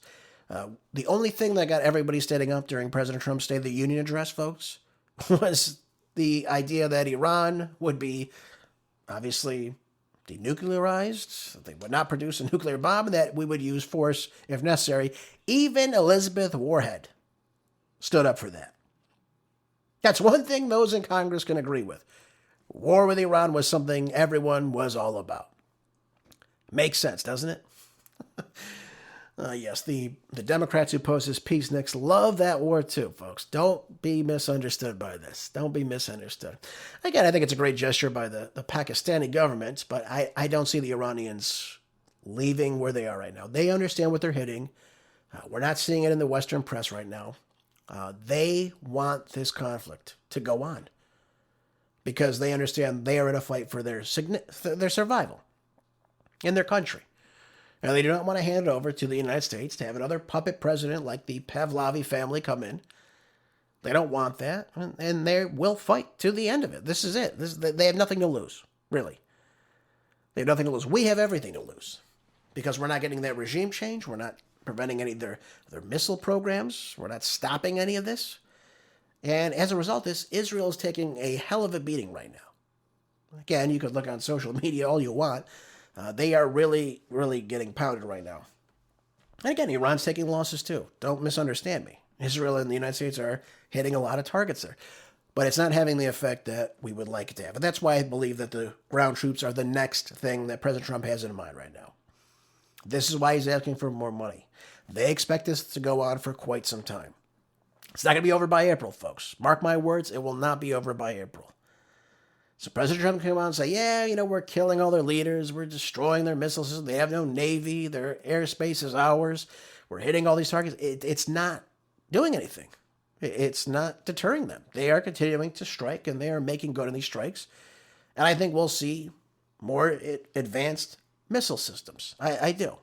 The only thing that got everybody standing up during President Trump's State of the Union address, folks, was the idea that Iran would be obviously denuclearized, that they would not produce a nuclear bomb, and that we would use force if necessary. Even Elizabeth Warren stood up for that. That's one thing those in Congress can agree with. War with Iran was something everyone was all about. Makes sense, doesn't it? Yes, the Democrats who oppose this peace next love that war too, folks. Don't be misunderstood by this. Don't be misunderstood. Again, I think it's a great gesture by the Pakistani government, but I don't see the Iranians leaving where they are right now. They understand what they're hitting. We're not seeing it in the Western press right now. They want this conflict to go on because they understand they are in a fight for their survival in their country. And they do not want to hand it over to the United States to have another puppet president like the Pahlavi family come in. They don't want that, and they will fight to the end of it. This is it. They have nothing to lose, really. They have nothing to lose. We have everything to lose because we're not getting that regime change. We're not preventing any of their missile programs. We're not stopping any of this. And as a result, Israel is taking a hell of a beating right now. Again, you could look on social media all you want. They are really, really getting pounded right now. And again, Iran's taking losses too. Don't misunderstand me. Israel and the United States are hitting a lot of targets there. But it's not having the effect that we would like it to have. And that's why I believe that the ground troops are the next thing that President Trump has in mind right now. This is why he's asking for more money. They expect this to go on for quite some time. It's not going to be over by April, folks. Mark my words, it will not be over by April. So President Trump came out and say, yeah, we're killing all their leaders. We're destroying their missile systems. They have no navy. Their airspace is ours. We're hitting all these targets. It's not doing anything. It's not deterring them. They are continuing to strike, and they are making good on these strikes. And I think we'll see more advanced missile systems. I do.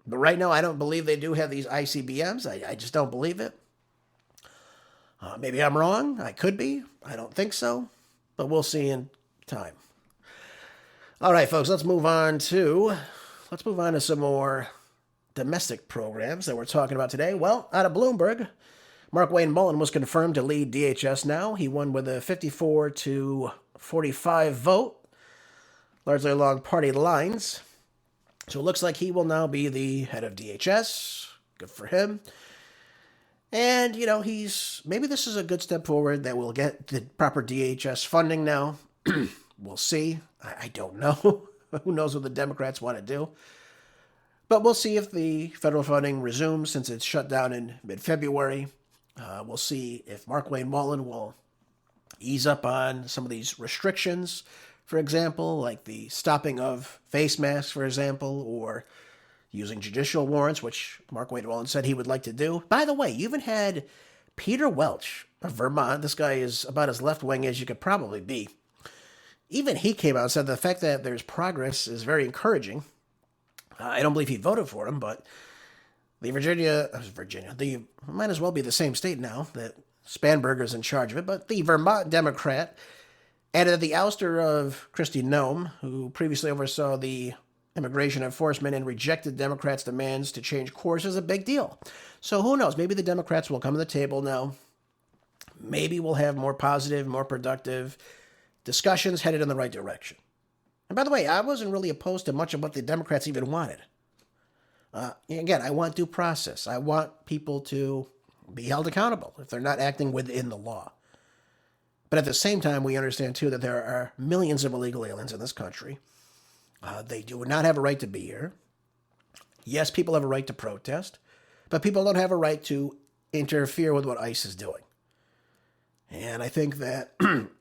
But right now, I don't believe they do have these ICBMs. I just don't believe it. Maybe I'm wrong. I could be. I don't think so. But we'll see in time. All right, folks, let's move on to some more domestic programs that we're talking about today. Well, out of Bloomberg, Mark Wayne Mullin was confirmed to lead DHS now. He won with a 54-45 vote, largely along party lines. So it looks like he will now be the head of DHS. Good for him. And, maybe this is a good step forward that we'll get the proper DHS funding now. We'll see. I don't know. Who knows what the Democrats want to do. But we'll see if the federal funding resumes since it's shut down in mid-February. We'll see if Mark Wayne Mullin will ease up on some of these restrictions, for example, like the stopping of face masks, for example, or using judicial warrants, which Mark Wayne Mullin said he would like to do. By the way, you even had Peter Welch of Vermont. This guy is about as left-wing as you could probably be. Even he came out and said the fact that there's progress is very encouraging. I don't believe he voted for him, but the they might as well be the same state now that Spanberger's in charge of it, but the Vermont Democrat added that the ouster of Kristi Noem, who previously oversaw the immigration enforcement and rejected Democrats' demands to change course, is a big deal. So who knows? Maybe the Democrats will come to the table now. Maybe we'll have more positive, more productive discussions headed in the right direction. And by the way, I wasn't really opposed to much of what the Democrats even wanted. Again, I want due process. I want people to be held accountable if they're not acting within the law. But at the same time, we understand, too, that there are millions of illegal aliens in this country. They do not have a right to be here. Yes, people have a right to protest, but people don't have a right to interfere with what ICE is doing. And I think that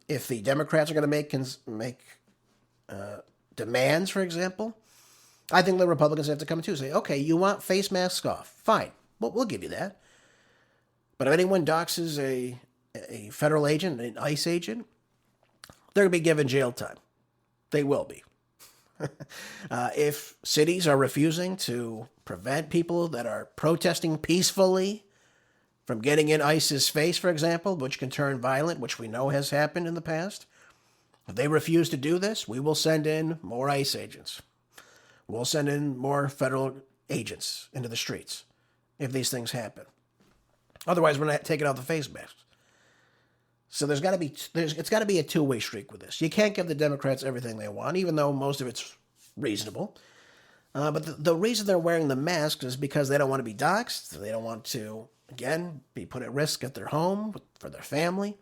if the Democrats are going to make demands, for example, I think the Republicans have to come to and say, okay, you want face masks off. Fine. We'll give you that. But if anyone doxes a federal agent, an ICE agent, they're going to be given jail time. They will be. If cities are refusing to prevent people that are protesting peacefully from getting in ICE's face, for example, which can turn violent, which we know has happened in the past, if they refuse to do this, we will send in more ICE agents. We'll send in more federal agents into the streets if these things happen. Otherwise, we're not taking off the face masks. So it's got to be a two-way streak with this. You can't give the Democrats everything they want, even though most of it's reasonable. But the reason they're wearing the masks is because they don't want to be doxxed. They don't want to, again, be put at risk at their home, for their family.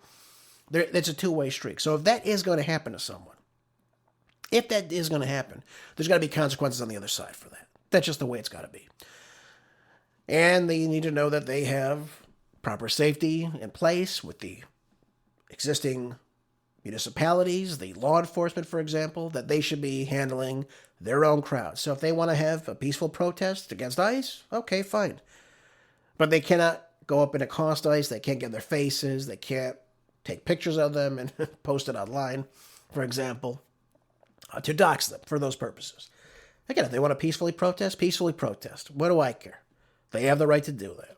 It's a two-way streak. So if that is going to happen to someone, if that is going to happen, there's got to be consequences on the other side for that. That's just the way it's got to be. And they need to know that they have proper safety in place with the existing municipalities, the law enforcement, for example, that they should be handling their own crowd. So if they want to have a peaceful protest against ICE, okay, fine. But they cannot go up and accost ICE. They can't get their faces. They can't take pictures of them and post it online, for example, to dox them for those purposes. Again, if they want to peacefully protest. What do I care? They have the right to do that.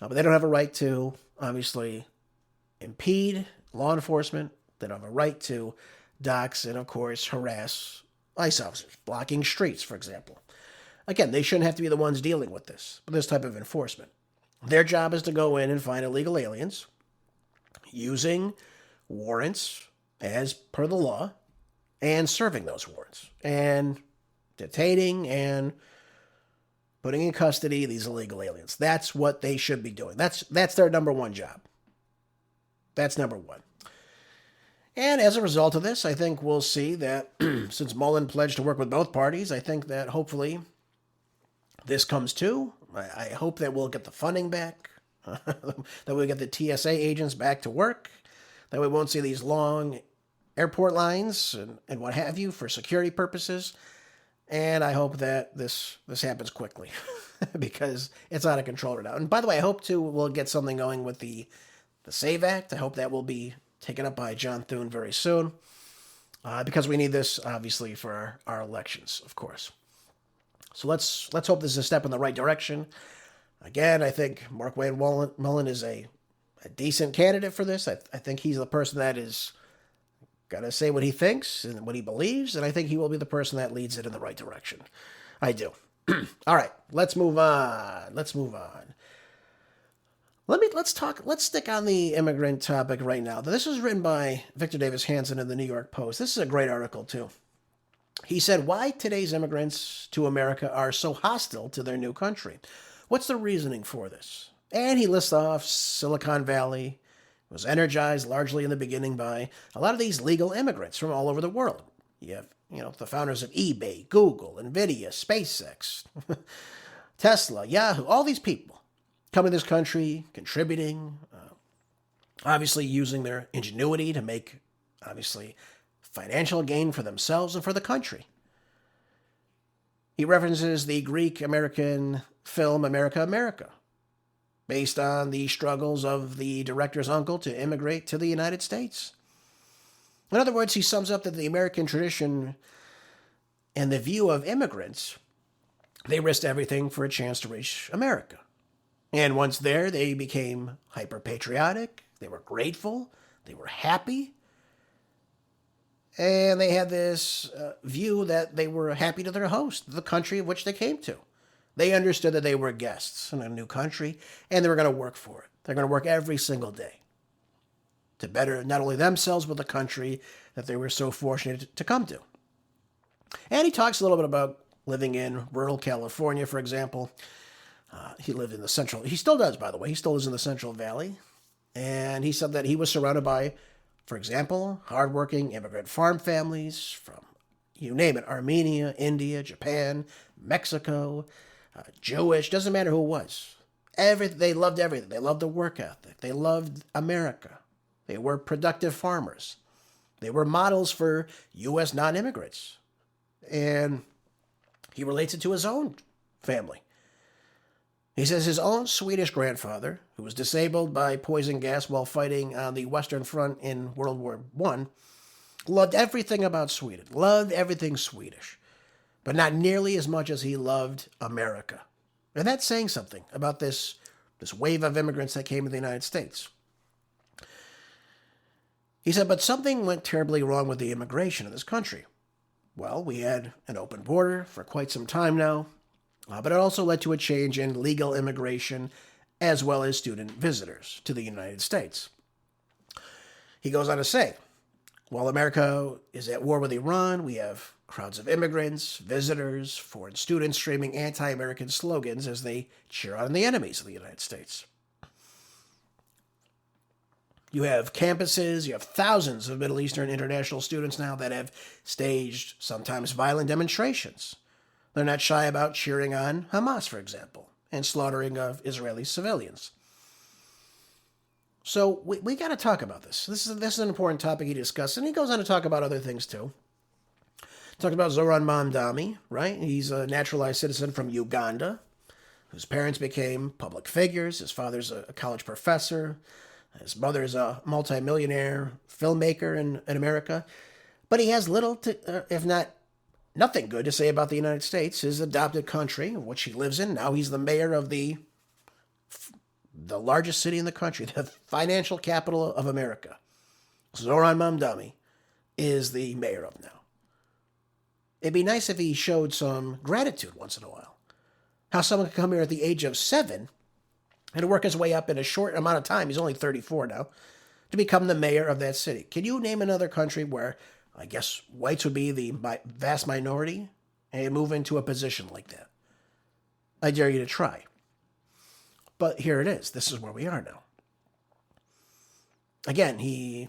But they don't have a right to, obviously, impede law enforcement. They don't have a right to dox and, of course, harass ICE officers, blocking streets, for example. Again, they shouldn't have to be the ones dealing with this type of enforcement. Their job is to go in and find illegal aliens using warrants as per the law and serving those warrants and detaining and putting in custody these illegal aliens. That's what they should be doing. That's their number one job. That's number one. And as a result of this, I think we'll see that since Mullin pledged to work with both parties, I think that hopefully this comes too. I hope that we'll get the funding back, that we'll get the TSA agents back to work, that we won't see these long airport lines and what have you for security purposes. And I hope that this happens quickly because it's out of control right now. And by the way, I hope too we'll get something going with the SAVE Act. I hope that will be taken up by John Thune very soon because we need this, obviously, for our elections, of course. So let's hope this is a step in the right direction. Again, I think Mark Wayne Mullin is a decent candidate for this. I think he's the person that is going to say what he thinks and what he believes, and I think he will be the person that leads it in the right direction. I do. All right, let's move on. Let's stick on the immigrant topic right now. This was written by Victor Davis Hanson in the New York Post. This is a great article, too. He said, why today's immigrants to America are so hostile to their new country. What's the reasoning for this? And he lists off Silicon Valley. It was energized largely in the beginning by a lot of these legal immigrants from all over the world. You have, the founders of eBay, Google, NVIDIA, SpaceX, Tesla, Yahoo, all these people coming to this country, contributing, obviously using their ingenuity to make, obviously, financial gain for themselves and for the country. He references the Greek-American film America, America, based on the struggles of the director's uncle to immigrate to the United States. In other words, he sums up that the American tradition and the view of immigrants, they risked everything for a chance to reach America. And once there, they became hyper-patriotic, they were grateful, they were happy, and they had this view that they were happy to their host, the country of which they came to. They understood that they were guests in a new country, and they were going to work for it. They're going to work every single day to better not only themselves, but the country that they were so fortunate to come to. And he talks a little bit about living in rural California, for example. He lived in the central, he still does, by the way, he still lives in the Central Valley. And he said that he was surrounded by, for example, hardworking immigrant farm families from, you name it, Armenia, India, Japan, Mexico, Jewish, doesn't matter who it was. They loved everything. They loved the work ethic. They loved America. They were productive farmers. They were models for U.S. non-immigrants. And he relates it to his own family. He says his own Swedish grandfather, who was disabled by poison gas while fighting on the Western Front in World War I, loved everything about Sweden, loved everything Swedish, but not nearly as much as he loved America. And that's saying something about this wave of immigrants that came to the United States. He said, but something went terribly wrong with the immigration in this country. Well, we had an open border for quite some time now. But it also led to a change in legal immigration as well as student visitors to the United States. He goes on to say, while America is at war with Iran, we have crowds of immigrants, visitors, foreign students streaming anti-American slogans as they cheer on the enemies of the United States. You have campuses, you have thousands of Middle Eastern international students now that have staged sometimes violent demonstrations. They're not shy about cheering on Hamas, for example, and slaughtering of Israeli civilians. So we got to talk about this. This is an important topic he discussed, and he goes on to talk about other things too. Talked about Zoran Mamdani, right? He's a naturalized citizen from Uganda, whose parents became public figures. His father's a college professor. His mother's a multimillionaire filmmaker in America. But he has little to, if not nothing good to say about the United States, his adopted country, which he lives in. Now he's the mayor of the largest city in the country, the financial capital of America. Zoran Mamdani is the mayor of now. It'd be nice if he showed some gratitude once in a while. How someone could come here at the age of 7 and work his way up in a short amount of time, he's only 34 now, to become the mayor of that city. Can you name another country where, I guess, whites would be the vast minority and move into a position like that? I dare you to try. But here it is. This is where we are now. Again, he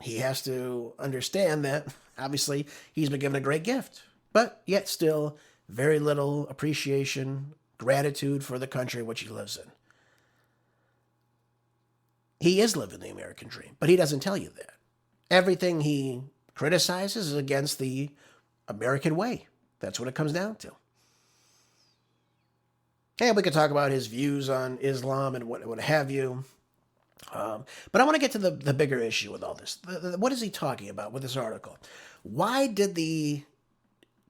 has to understand that, obviously, he's been given a great gift, but yet still very little appreciation, gratitude for the country in which he lives in. He is living the American dream, but he doesn't tell you that. Everything he criticizes is against the American way. That's what it comes down to. And we could talk about his views on Islam and what have you. But I want to get to the bigger issue with all this. What is he talking about with this article? Why did the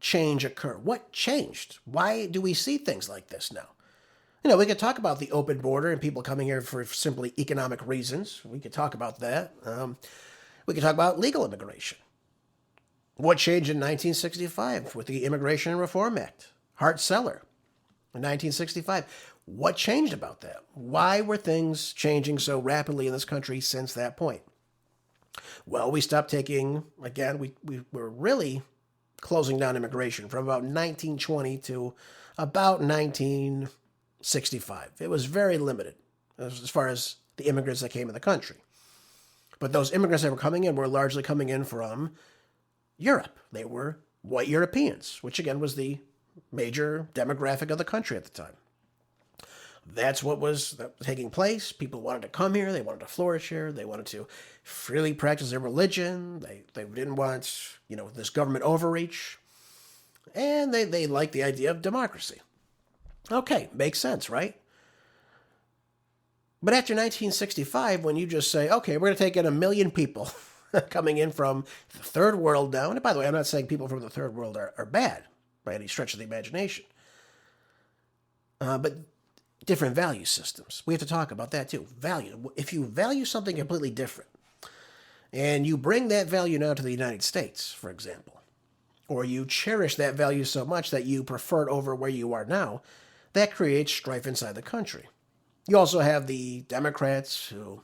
change occur? What changed? Why do we see things like this now? You know, we could talk about the open border and people coming here for simply economic reasons. We could talk about that. We could talk about legal immigration. What changed in 1965 with the Immigration and Reform Act? Hart-Celler in 1965. What changed about that? Why were things changing so rapidly in this country since that point? Well, we stopped taking, again, we were really closing down immigration from about 1920 to about 1965. It was very limited as far as the immigrants that came in the country. But those immigrants that were coming in were largely coming in from Europe. They were white Europeans, which again was the major demographic of the country at the time. That's what was taking place. People wanted to come here. They wanted to flourish here. They wanted to freely practice their religion. They didn't want, this government overreach. And they liked the idea of democracy. Okay, makes sense, right? But after 1965, when you just say, okay, we're going to take in 1 million people coming in from the third world now. And by the way, I'm not saying people from the third world are bad by any stretch of the imagination. But different value systems. We have to talk about that too. Value. If you value something completely different, and you bring that value now to the United States, for example, or you cherish that value so much that you prefer it over where you are now, that creates strife inside the country. You also have the Democrats who,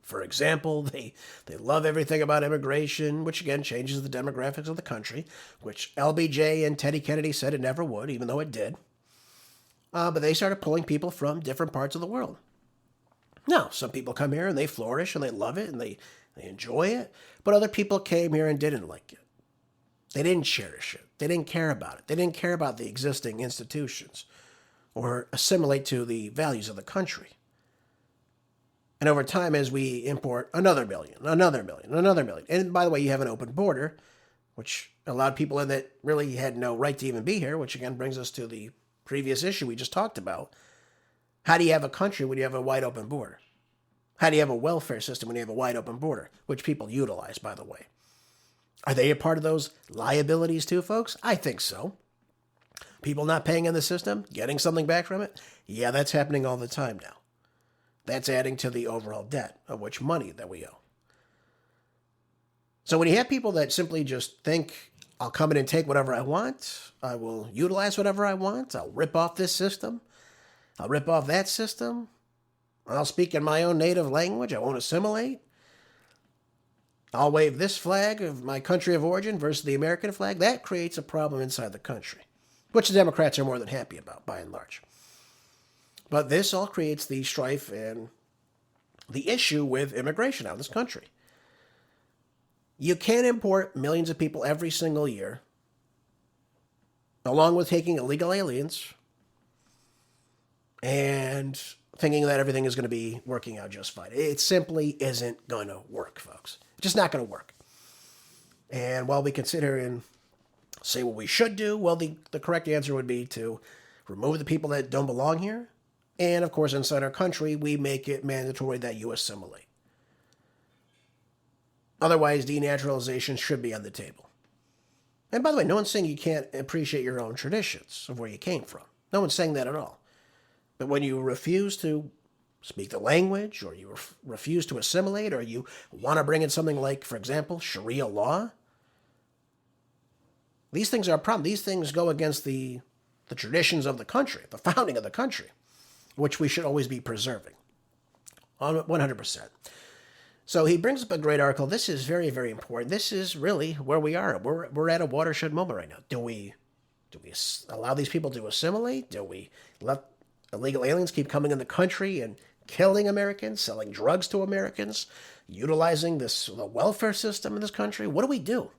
for example, they love everything about immigration, which again changes the demographics of the country, which LBJ and Teddy Kennedy said it never would, even though it did. But they started pulling people from different parts of the world. Now, some people come here and they flourish and they love it and they enjoy it, but other people came here and didn't like it. They didn't cherish it. They didn't care about it. They didn't care about the existing institutions or assimilate to the values of the country. And over time, as we import another million, and by the way, you have an open border, which allowed people in that really had no right to even be here, which again brings us to the previous issue we just talked about. How do you have a country when you have a wide open border? How do you have a welfare system when you have a wide open border, which people utilize, by the way? Are they a part of those liabilities too, folks? I think so. People not paying in the system, getting something back from it? Yeah, that's happening all the time now. That's adding to the overall debt of which money that we owe. So when you have people that simply just think I'll come in and take whatever I want. I will utilize whatever I want. I'll rip off this system. I'll rip off that system. I'll speak in my own native language. I won't assimilate. I'll wave this flag of my country of origin versus the American flag. That creates a problem inside the country, which the Democrats are more than happy about, by and large. But this all creates the strife and the issue with immigration out of this country. You can't import millions of people every single year, along with taking illegal aliens and thinking that everything is going to be working out just fine. It simply isn't going to work, folks. It's just not going to work. And while we can sit here and say what we should do, well, the correct answer would be to remove the people that don't belong here. And, of course, inside our country, we make it mandatory that you assimilate. Otherwise, denaturalization should be on the table. And by the way, no one's saying you can't appreciate your own traditions of where you came from. No one's saying that at all. But when you refuse to speak the language, or you refuse to assimilate, or you want to bring in something like, for example, Sharia law, these things are a problem. These things go against the traditions of the country, the founding of the country, which we should always be preserving. 100%. So he brings up a great article. This is very, very important. This is really where we are. We're at a watershed moment right now. Do we allow these people to assimilate? Do we let illegal aliens keep coming in the country and killing Americans, selling drugs to Americans, utilizing the welfare system in this country? What do we do?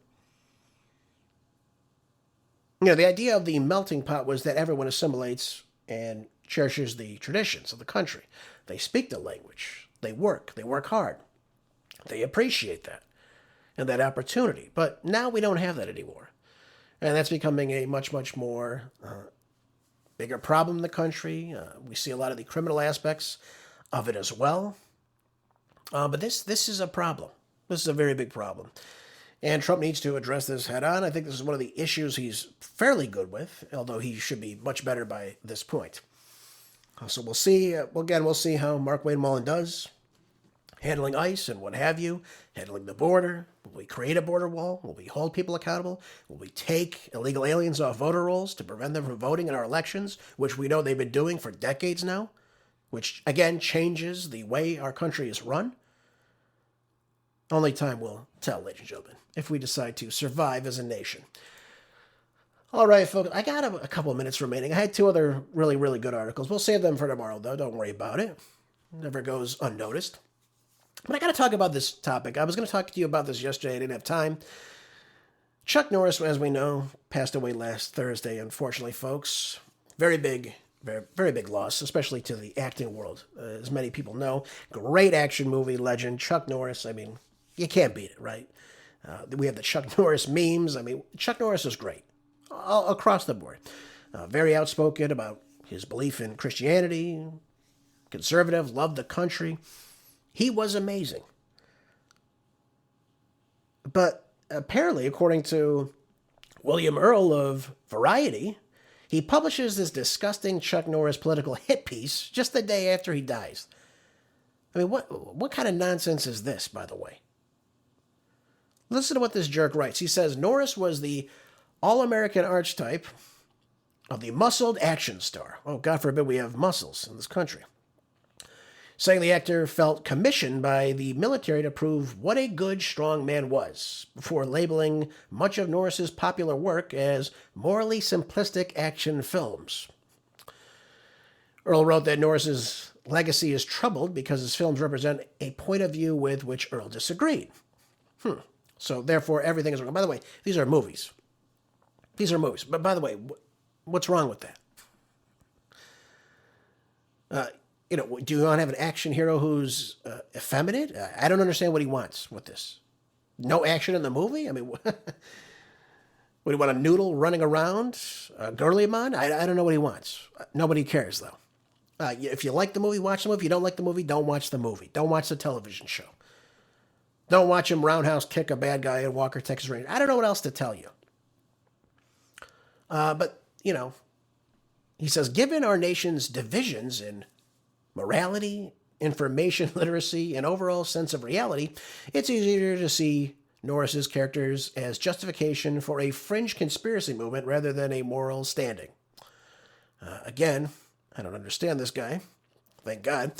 You know, the idea of the melting pot was that everyone assimilates and cherishes the traditions of the country. They speak the language. They work hard. They appreciate that and that opportunity. But now we don't have that anymore. And that's becoming a much, much more bigger problem in the country. We see a lot of the criminal aspects of it as well. But this is a problem. This is a very big problem. And Trump needs to address this head on. I think this is one of the issues he's fairly good with, although he should be much better by this point. So we'll see. We'll see how Mark Wayne Mullin does, handling ICE and what have you, handling the border. Will we create a border wall? Will we hold people accountable? Will we take illegal aliens off voter rolls to prevent them from voting in our elections, which we know they've been doing for decades now, which, again, changes the way our country is run? Only time will tell, ladies and gentlemen, if we decide to survive as a nation. All right, folks, I got a couple of minutes remaining. I had two other really, really good articles. We'll save them for tomorrow, though. Don't worry about it. Never goes unnoticed. But I got to talk about this topic. I was going to talk to you about this yesterday. I didn't have time. Chuck Norris, as we know, passed away last Thursday, unfortunately, folks. Very big loss, especially to the acting world. As many people know, great action movie legend, Chuck Norris. I mean, you can't beat it, right? We have the Chuck Norris memes. I mean, Chuck Norris is great all across the board. Very outspoken about his belief in Christianity, conservative, loved the country. He was amazing. But apparently, according to William Earl of Variety, he publishes this disgusting Chuck Norris political hit piece just the day after he dies. I mean, what kind of nonsense is this, by the way? Listen to what this jerk writes. He says, Norris was the all-American archetype of the muscled action star. Oh, God forbid we have muscles in this country. Saying the actor felt commissioned by the military to prove what a good, strong man was, before labeling much of Norris's popular work as morally simplistic action films. Earl wrote that Norris's legacy is troubled because his films represent a point of view with which Earl disagreed. So, therefore, everything is wrong. By the way, these are movies. These are movies. But, by the way, what's wrong with that? Do you want to have an action hero who's effeminate? I don't understand what he wants with this. No action in the movie? I mean, what do you want, a noodle running around? A girly man? I don't know what he wants. Nobody cares, though. If you like the movie, watch the movie. If you don't like the movie, don't watch the movie. Don't watch the television show. Don't watch him roundhouse kick a bad guy in Walker, Texas Ranger. I don't know what else to tell you. But, he says, given our nation's divisions in morality, information literacy, and overall sense of reality, it's easier to see Norris's characters as justification for a fringe conspiracy movement rather than a moral standing. Again, I don't understand this guy. Thank God.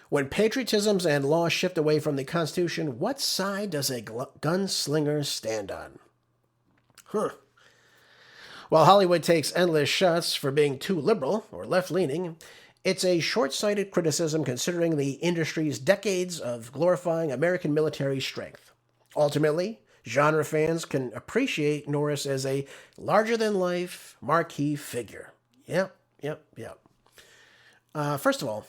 When patriotisms and law shift away from the Constitution, what side does a gunslinger stand on? While Hollywood takes endless shots for being too liberal or left-leaning, it's a short-sighted criticism considering the industry's decades of glorifying American military strength. Ultimately, genre fans can appreciate Norris as a larger-than-life marquee figure. Yep. First of all,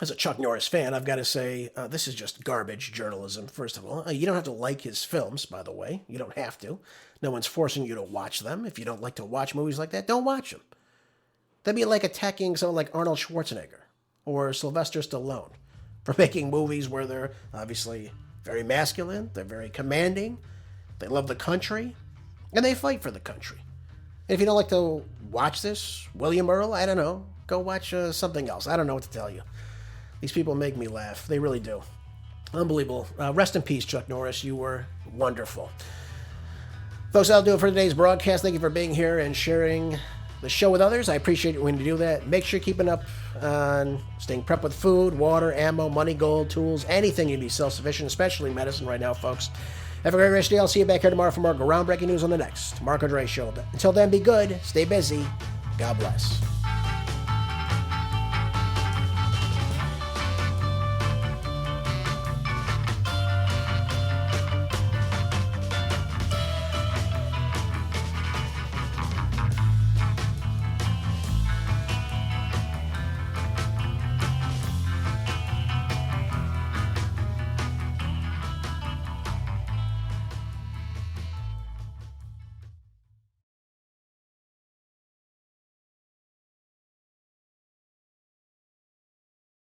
as a Chuck Norris fan, I've got to say this is just garbage journalism, first of all. You don't have to like his films, by the way. You don't have to. No one's forcing you to watch them. If you don't like to watch movies like that, don't watch them. That'd be like attacking someone like Arnold Schwarzenegger or Sylvester Stallone for making movies where they're obviously very masculine, they're very commanding, they love the country, and they fight for the country. And if you don't like to watch this, William Earl, I don't know, go watch something else. I don't know what to tell you. These people make me laugh. They really do. Unbelievable. Rest in peace, Chuck Norris. You were wonderful. Folks, that'll do it for today's broadcast. Thank you for being here and sharing the show with others. I appreciate it when you do that. Make sure you're keeping up on staying prepped with food, water, ammo, money, gold, tools, anything you need self-sufficient, especially medicine right now, folks. Have a great rest of the day. I'll see you back here tomorrow for more groundbreaking news on the next Marco Dre Show. Until then, be good, stay busy, God bless.